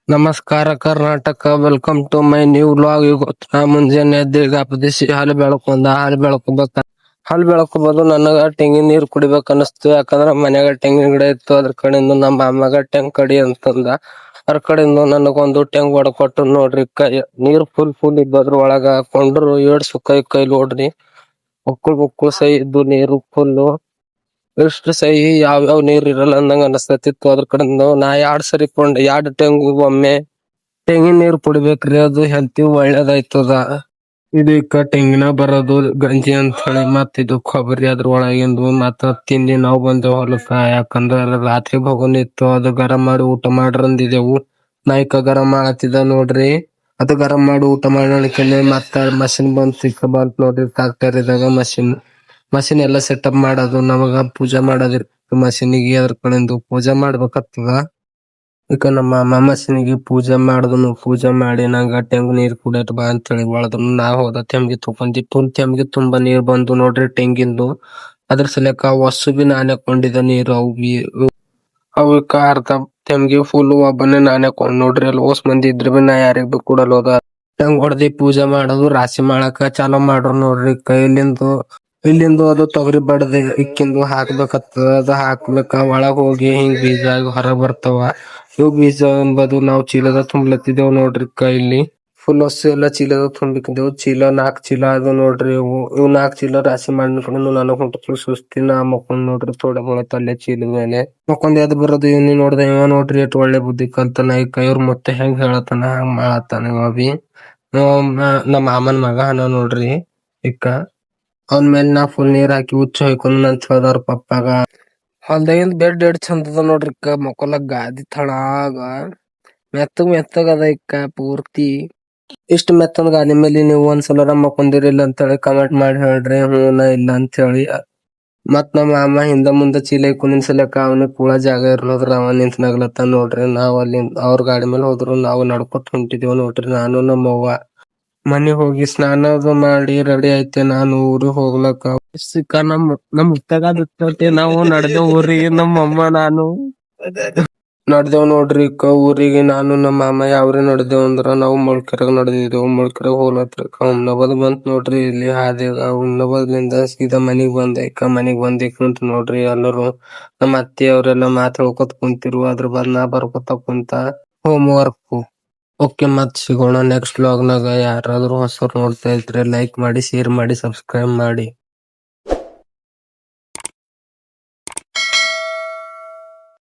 ನಮಸ್ಕಾರ Karnataka, welcome to my new vlog. ಇವತ್ತು ಮುಂಜಾನೆ ಎದ್ದು ಈಗ ಅಪದೇಶಿ ಹಾಲು ಬೆಳಕೋಬೋದು. ನನಗ ತೆಂಗಿನ ನೀರ್ ಕುಡಿಬೇಕ ಅನಸ್ತು. ಯಾಕಂದ್ರ ಮನ್ಯಾಗ ತೆಂಗಿನ ಗಿಡ ಇತ್ತು. ಅದ್ರ ಕಡೆಯಿಂದ ನಮ್ಮ ಮಾಮಗ ಟೆಂಗ್ ಕಡಿ ಅಂತಂದ. ಅದ್ರ ಕಡೆಯಿಂದ ನನಗೊಂದು ಟೆಂಗ್ ಹೊಡ್ಕೊಟ್ಟು ನೋಡ್ರಿ. ನೀರ್ ಫುಲ್ ಇದ್ದದ್ರ ಒಳಗ ಹಾಕೊಂಡ್ರು ಏಡ್ಸು ಕೈ ನೋಡ್ರಿ. ಬುಕ್ಕುಳ್ ಸೈ ಇದ್ದು ನೀರು ಫುಲ್ಲು. ಎಷ್ಟು ಸಹಿ ಯಾವ್ಯಾವ ನೀರ್ ಇರಲ್ಲ ಅಂದಂಗ ಅನಸ್ತತಿತ್ತು. ಅದ್ರ ಕಡೆಯಿಂದ ನಾ 2 ಸರಿ ಕೊಂಡೆ. 2 ಟೆಂಗು ಒಮ್ಮೆ ತೆಂಗಿನ ನೀರ್ ಕುಡಿಬೇಕ್ರಿ. ಅದು ಹೆಲ್ತಿ ಒಳ್ಳೇದಾಯ್ತದ. ಇದಕ್ಕ ತೆಂಗಿನ ಬರೋದು ಗಂಜಿ ಅಂತ ಹೇಳಿ. ಮತ್ ಇದು ಕೊಬ್ಬರಿ ಅದ್ರ ಒಳಗಿಂದು. ಮತ್ತ ತಿಂದಿ ನಾವು ಬಂದೆವು ಹೊಲಕ್ಕ. ಯಾಕಂದ್ರ ರಾತ್ರಿ ಭಗೋನ್ ಇತ್ತು. ಅದು ಗರಂ ಮಾಡಿ ಊಟ ಮಾಡ್ರಂದಿದೆವು. ನಾಯ್ಕ ಗರಂ ಮಾಡತ್ತಿದ ನೋಡ್ರಿ. ಅದು ಗರಂ ಮಾಡಿ ಊಟ ಮಾಡ್ಲಿಕ್ಕೆ ಮತ್ತ ಮಷಿನ್ ಬಂತ ನೋಡ್ರಿ. ಟ್ರಾಕ್ಟರ್ ಇದಾಗ ಮಷಿನ್ ಎಲ್ಲ ಸೆಟಪ್ ಮಾಡೋದು. ನಮಗ ಪೂಜೆ ಮಾಡೋದಿರ್ತ ಮಷಿನಿಗೆ. ಅದ್ರ ಕಡೆಯಿಂದ ಪೂಜೆ ಮಾಡ್ಬೇಕಾಗ್ತದ. ಈಗ ನಮ್ಮ ಮಾಮ ಮಷಿನಿಗೆ ಪೂಜೆ ಮಾಡಿದನು. ಪೂಜೆ ಮಾಡಿ ನಂಗ ಟೆಂಗ್ ನೀರ್ ಕುಡಿಯತ್ ಬಾ ಅಂತ ಹೇಳಿ ಬಳದನು. ನಾ ಹೋದ ತೆಮ್ಗೆ ತಕೊಂಡಿ. ತೆಮ್ಗೆ ತುಂಬಾ ನೀರ್ ಬಂದು ನೋಡ್ರಿ ಟೆಂಗಿಂದು. ಅದ್ರ ಸಲಕ ಹೊಸ್ಸು ಬಿ ನಾನೇ ಕೊಂಡಿದ್ದ ನೀರು. ಅವಕ್ಕ ಅರ್ಧ ತೆಮ್ಗೆ ಫುಲ್ ಒಬ್ಬನೇ ನಾನೇ ಕೊಂಡ್ ನೋಡ್ರಿ. ಅಲ್ಲಿ ಓಸ್ ಮಂದಿ ಇದ್ರ ಬಿ ನಾ ಯಾರಿಗ್ ಬಿ ಕೊಡಲ್ ಹೋದ. ಟೆಂಗ್ ಹೊಡ್ದಿ ಪೂಜೆ ಮಾಡೋದು ರಾಶಿ ಮಾಡಕ ಚಾಲೋ ಮಾಡ್ರು ನೋಡ್ರಿ. ಇಲ್ಲಿಂದು ಅದು ತೊಗರಿ ಬಡದೆ ಇಕ್ಕಿಂದು ಹಾಕ್ಬೇಕತ್ತದ. ಅದು ಹಾಕ್ಬೇಕ. ಒಳಗ್ ಹೋಗಿ ಹಿಂಗ್ ಬೀಜ ಹೊರಗ್ ಬರ್ತಾವ. ಇವ್ ಬೀಜ ಎಂಬುದು ನಾವು ಚೀಲದ ತುಂಬ್ಲತ್ತಿದ್ದೇವ್ ನೋಡ್ರಿ. ಇಲ್ಲಿ ಫುಲ್ ಹೊಸ್ಸು ಎಲ್ಲ ಚೀಲದ ತುಂಬಿಕಿದೆವು. ಚೀಲ 4 ಚೀಲ ಅದು ನೋಡ್ರಿ. ಇವ್ 4 ಚೀಲ ರಾಶಿ ಮಾಡ್ಕೊಂಡು ನನಗ್ ಹೊಂಟ ಸುಸ್ತಿ. ನಾ ಮಕ್ಕೊಂಡ್ ನೋಡ್ರಿ. ಥೋಡೆ ಮೊಳತ್ ಅಲ್ಲೇ ಚೀಲದ ಮೇಲೆ ಮಕ್ಕೊಂದ್ ಎದ್ ಬರೋದು. ಇವ್ನಿ ನೋಡ್ದೆ ಇವ ನೋಡ್ರಿ ಎಷ್ಟ್ ಒಳ್ಳೆ ಬುದ್ಧಿ ಕಲ್ತಾನ. ಇವ್ರ ಮತ್ತೆ ಹೆಂಗ್ ಹೇಳತಾನ ಹಂಗ್ ಮಾಡತಾನ ಇವ ಬಿ. ನಮ್ಮ ಮಾಮನ್ ಮಗ ಹನ ನೋಡ್ರಿ. ಅವನ್ ಮೇಲೆ ನಾ ಫುಲ್ ನೀರ್ ಹಾಕಿ ಹುಚ್ಚ ಹೊಯ್ಕೊಂಡ್ ಅಂತ ಹೇಳ್ದವ್ರ ಪಪ್ಪಾಗ. ಹೊಲ್ದಾಗಿಂದ ಬೆಡ್ ಎಷ್ಟ್ ಚಂದದ ನೋಡ್ರಿ. ಮಕ್ಕೊಲಕ್ ಗಾದಿ ತಳಾಗ ಮೆತ್ತಗ ಅದ. ಪೂರ್ತಿ ಇಷ್ಟ ಮೆತ್ತಂದ್ ಗಾದಿ ಮೇಲೆ ನೀವು ಒಂದ್ಸಲ ಮಕ್ಕೊಂದಿರಿಲ್ಲ ಅಂತ ಹೇಳಿ ಕಮೆಂಟ್ ಮಾಡಿ ಹೇಳ್ರಿ. ಹೂನ ಇಲ್ಲ ಅಂತ ಹೇಳಿ. ಮತ್ ನಮ್ಮ ಮಾಮ ಹಿಂದ ಮುಂದ ಚೀಲ ಇಕ್ಕೊಂದಿನ್ ಸಲಕ ಅವನಿಗೆ ಕೂಳ ಜಾಗ ಇರ್ಲದ್ರ ಅವ ನಿಂತ ನಗ್ಲತ್ತ ನೋಡ್ರಿ. ನಾವ್ ಅಲ್ಲಿ ಅವ್ರ ಗಾಡಿ ಮೇಲೆ ಹೋದ್ರು. ನಾವು ನಡ್ಕೊತ ಹೊಂಟಿದೇವ್ ನೋಡ್ರಿ. ನಾನು ನಮ್ಮವ್ವ ಮನಿಗ್ ಹೋಗಿ ಸ್ನಾನ ಅದು ಮಾಡಿ ರೆಡಿ ಐತೆ. ನಾನು ಊರಿಗೆ ಹೋಗ್ಲಕ್ಕ ಸಿಕ್ಕ ನಮ್ ಮುತ್ಯಾಗ ನಾವು ನಡ್ದೇವ್ ಊರಿಗೆ. ನಮ್ಮಮ್ಮ ನಾನು ನಡ್ದೇವ್ ನೋಡ್ರಿ. ಊರಿಗೆ ನಾನು ನಮ್ಮ ಮಾಮ ಯಾವ್ರಿ ನಡ್ದೇವ್ ಅಂದ್ರ ನಾವು ಮೊಳ್ಕೆರೆಗ್ ನಡ್ದಿದ್ದೇವು. ಮೊಳ್ಕೆರೆಗ್ ಹೋಗ್ಲತ್ರ ಹುಮ್ನಾಬಾದ್ ಬಂತ್ ನೋಡ್ರಿ. ಇಲ್ಲಿ ಹಾದಿಯಾಗ ಹುಮ್ನಾಬಾದ್ಲಿಂದ ಸೀದಾ ಮನಿಗ್ ಬಂದೆ. ಮನಿಗ್ ಬಂದಿ ಕುಂತ್ ನೋಡ್ರಿ. ಎಲ್ಲರೂ ನಮ್ಮ ಅತ್ತಿ ಅವ್ರೆಲ್ಲ ಮಾತಾಡ್ಕೊತ ಕುಂತಿರು. ಅದ್ರ ಬಾದ್ ನಾ ಬರ್ಕೊತ ಕುಂತ ಹೋಮ್ ವರ್ಕ್. ಓಕೆ, ಮತ್ ಸಿಗೋಣ ನೆಕ್ಸ್ಟ್ ವ್ಲಾಗ್ ನಾಗ. ಯಾರಾದ್ರೂ ಹೊಸರು ನೋಡ್ತಾ ಇದ್ರೆ ಲೈಕ್ ಮಾಡಿ, ಶೇರ್ ಮಾಡಿ, ಸಬ್ಸ್ಕ್ರೈಬ್ ಮಾಡಿ.